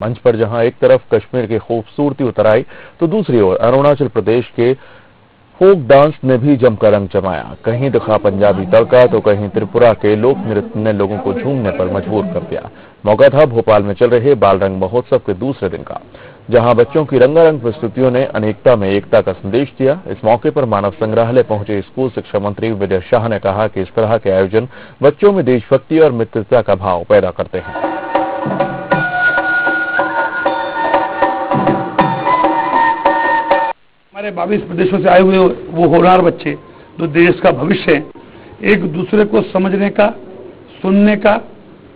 मंच पर जहां एक तरफ कश्मीर की खूबसूरती उतर आई तो दूसरी ओर अरुणाचल प्रदेश के फोक डांस ने भी जमकर रंग जमाया। कहीं दिखा पंजाबी तड़का तो कहीं त्रिपुरा के लोक नृत्य ने लोगों को झूमने पर मजबूर कर दिया। मौका था भोपाल में चल रहे बाल रंग महोत्सव के दूसरे दिन का, जहां बच्चों की रंगारंग प्रस्तुतियों ने अनेकता में एकता का संदेश दिया। इस मौके पर मानव संग्रहालय पहुंचे स्कूल शिक्षा मंत्री विजय शाह ने कहा कि इस तरह के आयोजन बच्चों में देशभक्ति और मित्रता का भाव पैदा करते हैं। हमारे 22 प्रदेशों से आए हुए वो होनहार बच्चे जो देश का भविष्य है, एक दूसरे को समझने का, सुनने का,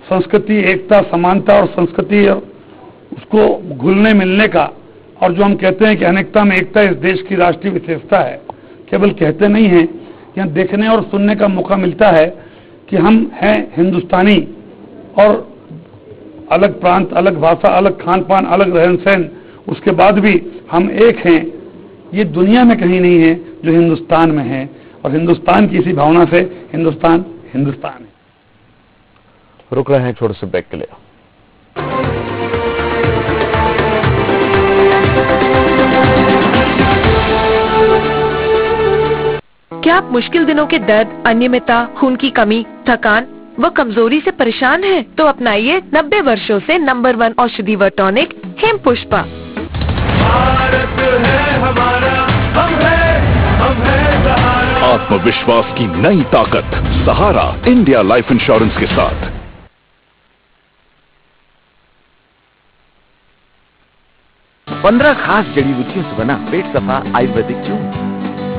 संस्कृति एकता, समानता और संस्कृति उसको घुलने मिलने का, और जो हम कहते हैं कि अनेकता में एकता इस देश की राष्ट्रीय विशेषता है, केवल कहते नहीं हैं, यहाँ देखने और सुनने का मौका मिलता है कि हम हैं हिंदुस्तानी और अलग प्रांत, अलग भाषा, अलग खान पान, अलग रहन सहन, उसके बाद भी हम एक हैं। ये दुनिया में कहीं नहीं है जो हिंदुस्तान में है, और हिंदुस्तान की इसी भावना से हिंदुस्तान हिंदुस्तान है। रुक रहे हैं छोटे से ब्रेक के लिए। क्या आप मुश्किल दिनों के दर्द, अनियमितता, खून की कमी, थकान व कमजोरी से परेशान हैं? तो अपनाइए 90 वर्षों से नंबर 1 औषधि व टॉनिक हेमपुष्पा। भारत है हमारा, हम है सहारा। आत्मविश्वास की नई ताकत, सहारा इंडिया लाइफ इंश्योरेंस के साथ। पंद्रह खास जड़ी बूटियों से बना पेट सफा आयुर्वेदिक चूर्ण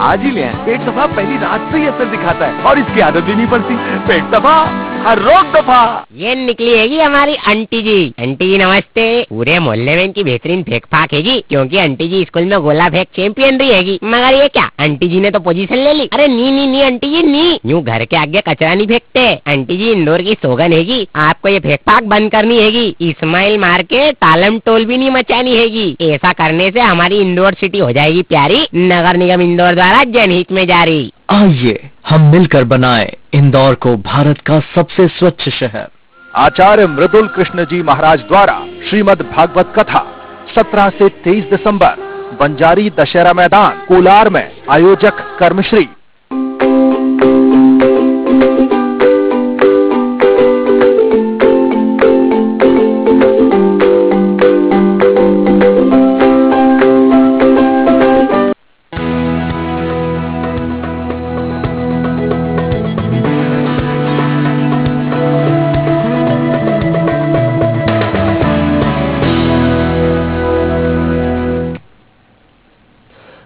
आज ही ले आए। पेट सफा पहली रात से ही असर दिखाता है और इसकी आदत ही नहीं पड़ती। पेट सफा हर रोग दफा। ये निकली हैगी हमारी आंटी जी। आंटी जी नमस्ते। पूरे मोहल्ले में इनकी बेहतरीन फेंक फाक हैगी, क्योंकि आंटी जी स्कूल में गोला फेंक चैंपियन रही हैगी। मगर ये क्या, आंटी जी ने तो पोजीशन ले ली। अरे नी आंटी जी नी, यूँ घर के आगे कचरा नहीं फेंकते। आंटी जी इंदौर की सोगन हैगी, आपको ये फेंक फाक बंद करनी हैगी। इस्माइल मार के तालम टोल भी नहीं मचानी हैगी। ऐसा करने से हमारी इंदौर सिटी हो जाएगी प्यारी, नगर निगम इंदौर द्वारा जनहित में जारी। आइए हम मिलकर बनाएं इंदौर को भारत का सबसे स्वच्छ शहर। आचार्य मृदुल कृष्ण जी महाराज द्वारा श्रीमद् भागवत कथा 17 से 23 दिसंबर बंजारी दशहरा मैदान कोलार में। आयोजक कर्मश्री।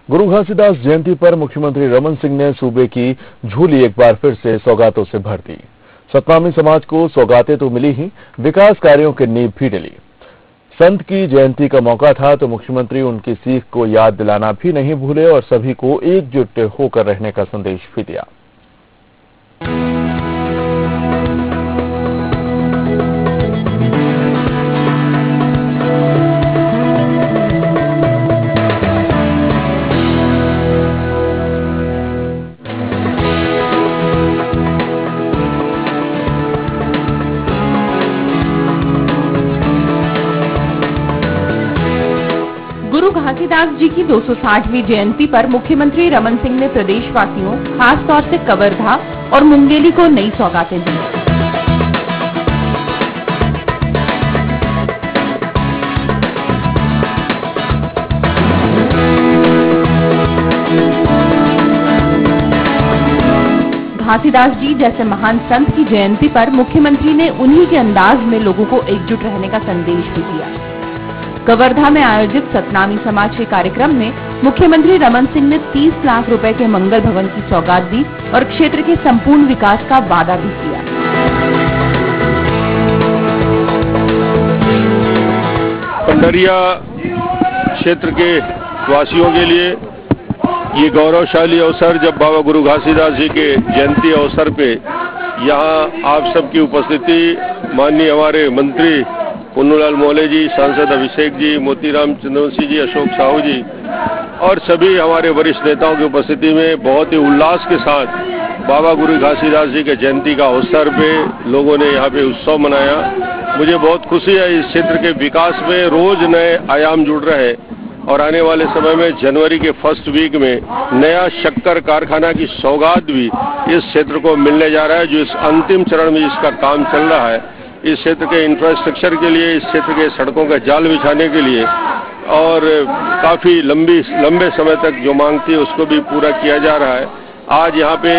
गुरु घासीदास जयंती पर मुख्यमंत्री रमन सिंह ने सूबे की झोली एक बार फिर से सौगातों से भर दी। सतनामी समाज को सौगातें तो मिली ही, विकास कार्यों की नींव भी डली। संत की जयंती का मौका था तो मुख्यमंत्री उनकी सीख को याद दिलाना भी नहीं भूले और सभी को एकजुट होकर रहने का संदेश भी दिया। गुरु घासीदास जी की 260वीं जयंती पर मुख्यमंत्री रमन सिंह ने प्रदेशवासियों, खास तौर से कवर्धा और मुंगेली को नई सौगातें दी। घासीदास जी जैसे महान संत की जयंती पर मुख्यमंत्री ने उन्हीं के अंदाज में लोगों को एकजुट रहने का संदेश भी दिया। कवर्धा में आयोजित सतनामी समाज के कार्यक्रम में मुख्यमंत्री रमन सिंह ने 30 लाख रुपए के मंगल भवन की सौगात दी और क्षेत्र के संपूर्ण विकास का वादा भी किया। पंडरिया क्षेत्र के वासियों के लिए ये गौरवशाली अवसर, जब बाबा गुरु घासीदास जी के जयंती अवसर पे यहाँ आप सबकी उपस्थिति, माननीय हमारे मंत्री पुन्नूलाल मोहले जी, सांसद अभिषेक जी, मोतीराम चंद्रवंशी जी, अशोक साहू जी और सभी हमारे वरिष्ठ नेताओं की उपस्थिति में बहुत ही उल्लास के साथ बाबा गुरु घासीदास जी के जयंती का अवसर पे लोगों ने यहाँ पे उत्सव मनाया। मुझे बहुत खुशी है, इस क्षेत्र के विकास में रोज नए आयाम जुड़ रहे हैं और आने वाले समय में जनवरी के फर्स्ट वीक में नया शक्कर कारखाना की सौगात भी इस क्षेत्र को मिलने जा रहा है, जो इस अंतिम चरण में इसका काम चल रहा है। इस क्षेत्र के इंफ्रास्ट्रक्चर के लिए, इस क्षेत्र के सड़कों का जाल बिछाने के लिए और काफी लंबे समय तक जो मांग थी उसको भी पूरा किया जा रहा है। आज यहाँ पे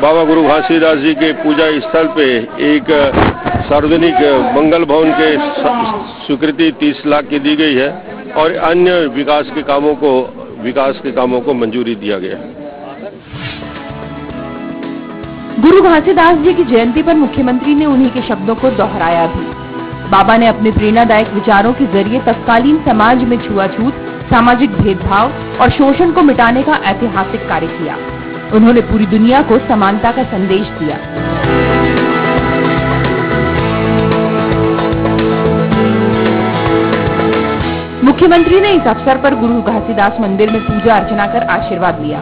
बाबा गुरु घासीदास जी के पूजा स्थल पे एक सार्वजनिक मंगल भवन के स्वीकृति 30 लाख की दी गई है और अन्य विकास के कामों को मंजूरी दिया गया है। गुरु घासीदास जी की जयंती पर मुख्यमंत्री ने उन्हीं के शब्दों को दोहराया भी। बाबा ने अपने प्रेरणादायक विचारों के जरिए तत्कालीन समाज में छुआछूत, सामाजिक भेदभाव और शोषण को मिटाने का ऐतिहासिक कार्य किया। उन्होंने पूरी दुनिया को समानता का संदेश दिया। मुख्यमंत्री ने इस अवसर पर गुरु घासीदास मंदिर में पूजा अर्चना कर आशीर्वाद लिया।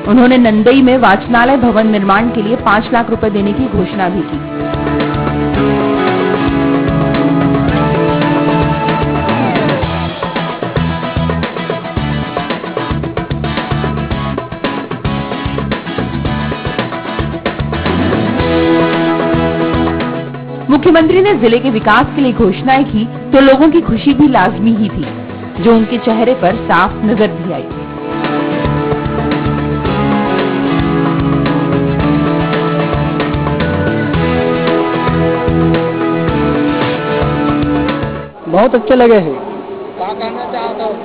उन्होंने नंदई में वाचनालय भवन निर्माण के लिए 5 लाख रुपए देने की घोषणा भी की। मुख्यमंत्री ने जिले के विकास के लिए घोषणाएं की तो लोगों की खुशी भी लाजमी ही थी, जो उनके चेहरे पर साफ नजर भी आई। बहुत अच्छे लगे हैं। क्या कहना चाहता हूँ?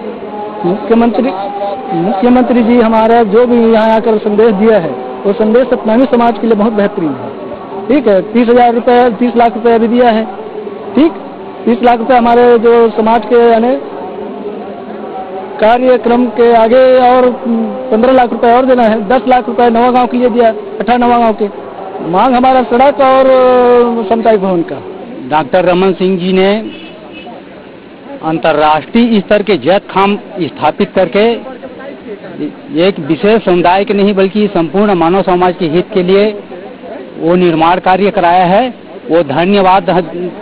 मुख्यमंत्री जी हमारा जो भी यहाँ आकर संदेश दिया है वो संदेश सतनामी समाज के लिए बहुत बेहतरीन है। ठीक है, 30,000 रुपये 30 लाख रुपये अभी दिया है। ठीक, 30 लाख रुपये हमारे जो समाज के यानी कार्यक्रम के आगे और 15 लाख रुपए और देना है। 10 लाख रुपए नवागांव के लिए दिया, 18 नवागांव के। मांग हमारा सड़क और सामुदायिक भवन का। डॉक्टर रमन सिंह जी ने अंतर्राष्ट्रीय स्तर के जैत खाम स्थापित करके एक विशेष समुदाय के नहीं बल्कि संपूर्ण मानव समाज के हित के लिए वो निर्माण कार्य कराया है। वो धन्यवाद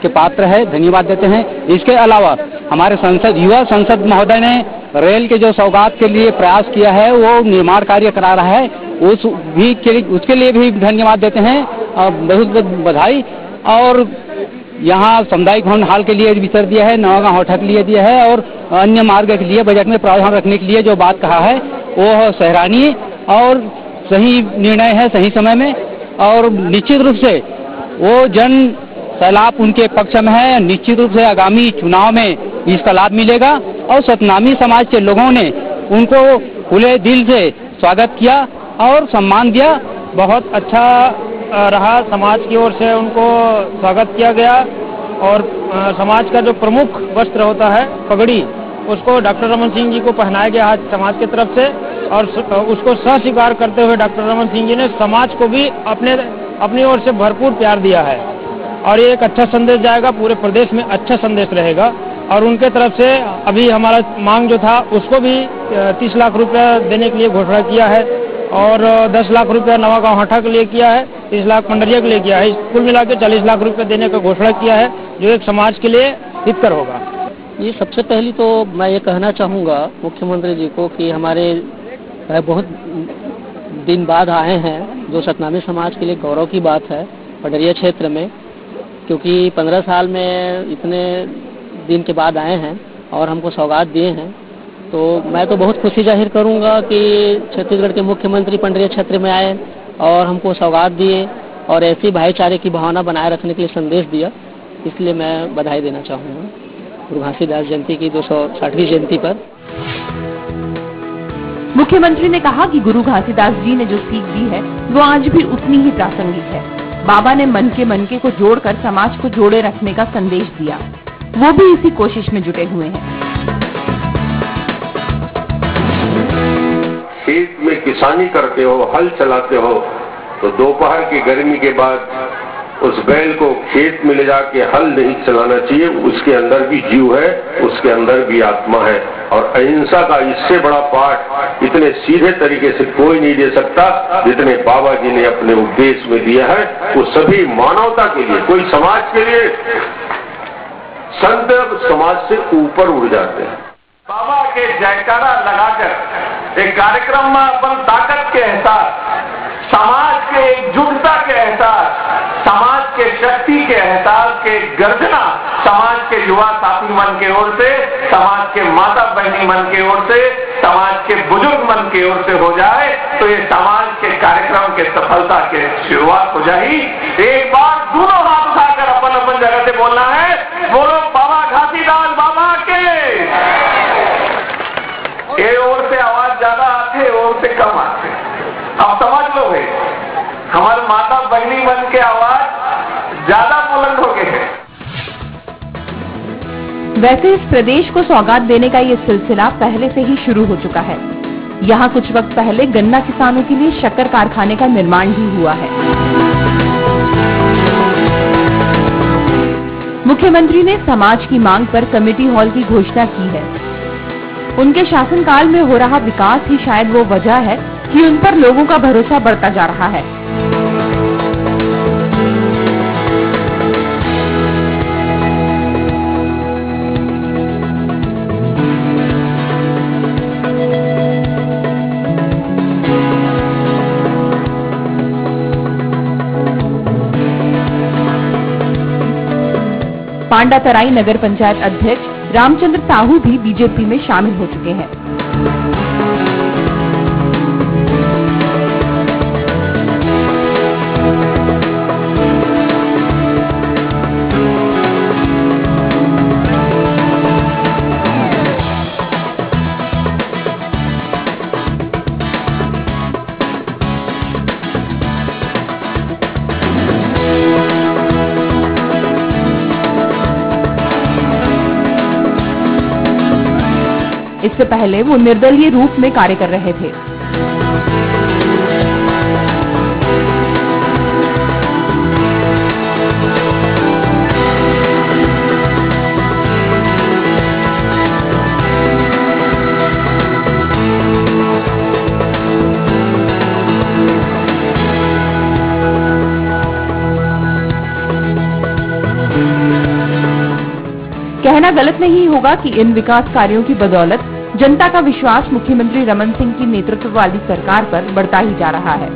के पात्र है, धन्यवाद देते हैं। इसके अलावा हमारे युवा संसद महोदय ने रेल के जो सौगात के लिए प्रयास किया है वो निर्माण कार्य करा रहा है, उसके लिए भी धन्यवाद देते हैं और बहुत बहुत बधाई। और यहाँ सामुदायिक भवन हाल के लिए विस्तार दिया है, नवागांव होठा के लिए दिया है और अन्य मार्ग के लिए बजट में प्रावधान रखने के लिए जो बात कहा है वो सराहनीय और सही निर्णय है, सही समय में। और निश्चित रूप से वो जन सैलाब उनके पक्ष में है। निश्चित रूप से आगामी चुनाव में इसका लाभ मिलेगा और सतनामी समाज के लोगों ने उनको खुले दिल से स्वागत किया और सम्मान दिया। बहुत अच्छा रहा, समाज की ओर से उनको स्वागत किया गया। और समाज का जो प्रमुख वस्त्र होता है पगड़ी, उसको डॉक्टर रमन सिंह जी को पहनाया गया आज समाज की तरफ से और उसको स्वीकार करते हुए डॉक्टर रमन सिंह जी ने समाज को भी अपनी ओर से भरपूर प्यार दिया है और ये एक अच्छा संदेश जाएगा, पूरे प्रदेश में अच्छा संदेश रहेगा। और उनके तरफ से अभी हमारा मांग जो था उसको भी 30 लाख रुपया देने के लिए घोषणा किया है और 10 लाख रुपया नवागांव हाटा के लिए किया है, 30 लाख पंडरिया के लिए किया है। कुल मिला के 40 लाख रुपये देने का घोषणा किया है, जो एक समाज के लिए हितकर होगा। ये सबसे पहले तो मैं ये कहना चाहूँगा मुख्यमंत्री जी को कि हमारे बहुत दिन बाद आए हैं, जो सतनामी समाज के लिए गौरव की बात है पंडरिया क्षेत्र में, क्योंकि 15 साल में इतने दिन के बाद आए हैं और हमको सौगात दिए हैं। तो मैं तो बहुत खुशी जाहिर करूंगा कि छत्तीसगढ़ के मुख्यमंत्री पंडरिया क्षेत्र में आए और हमको सौगात दिए और ऐसी भाईचारे की भावना बनाए रखने के लिए संदेश दिया। इसलिए मैं बधाई देना चाहूँगा गुरु घासीदास जयंती की 260वीं जयंती पर। मुख्यमंत्री ने कहा कि गुरु घासीदास जी ने जो सीख दी है वो आज भी उतनी ही प्रासंगिक है। बाबा ने मन के को जोड़कर समाज को जोड़े रखने का संदेश दिया, वो भी इसी कोशिश में जुटे हुए हैं। खेत में किसानी करते हो, हल चलाते हो, तो दोपहर की गर्मी के बाद उस बैल को खेत में ले जाके हल नहीं चलाना चाहिए। उसके अंदर भी जीव है, उसके अंदर भी आत्मा है, और अहिंसा का इससे बड़ा पाठ इतने सीधे तरीके से कोई नहीं दे सकता जितने बाबा जी ने अपने उपदेश में दिया है। वो सभी मानवता के लिए, कोई समाज के लिए, संत समाज से ऊपर उड़ जाते हैं। बाबा के जयकारा लगाकर एक कार्यक्रम में अपन ताकत के एहसास, समाज के एकजुटता के एहसास, समाज के शक्ति के एहसास के गर्जना समाज के युवा साथी मन के ओर से, समाज के माता बहनी मन के ओर से, समाज के बुजुर्ग मन की ओर से हो जाए तो ये समाज के कार्यक्रम के सफलता के शुरुआत हो जाएगी। एक बार दोनों हाथ उठाकर अपन अपन जगह से बोलना है, बोलो बाबा घासीदास बाबा के। ये ओर से आवाज ज्यादा आते, ओर से कम आते। अब समझ लो भाई, हमारे माता बहनी मन के आवाज ज्यादा बुलंद हो गए हैं। वैसे इस प्रदेश को सौगात देने का ये सिलसिला पहले से ही शुरू हो चुका है। यहाँ कुछ वक्त पहले गन्ना किसानों के लिए शक्कर कारखाने का निर्माण भी हुआ है। मुख्यमंत्री ने समाज की मांग पर कमेटी हॉल की घोषणा की है। उनके शासनकाल में हो रहा विकास ही शायद वो वजह है कि उन पर लोगों का भरोसा बढ़ता जा रहा है। पांडातराई नगर पंचायत अध्यक्ष रामचंद्र साहू भी बीजेपी में शामिल हो चुके हैं। इससे पहले वो निर्दलीय रूप में कार्य कर रहे थे। कहना गलत नहीं होगा कि इन विकास कार्यों की बदौलत जनता का विश्वास मुख्यमंत्री रमन सिंह की नेतृत्व वाली सरकार पर बढ़ता ही जा रहा है।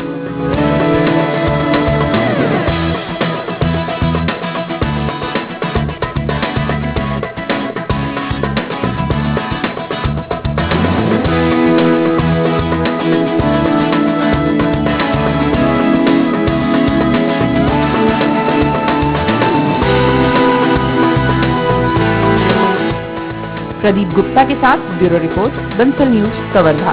प्रदीप गुप्ता के साथ bureau report Bansal news Kawardha.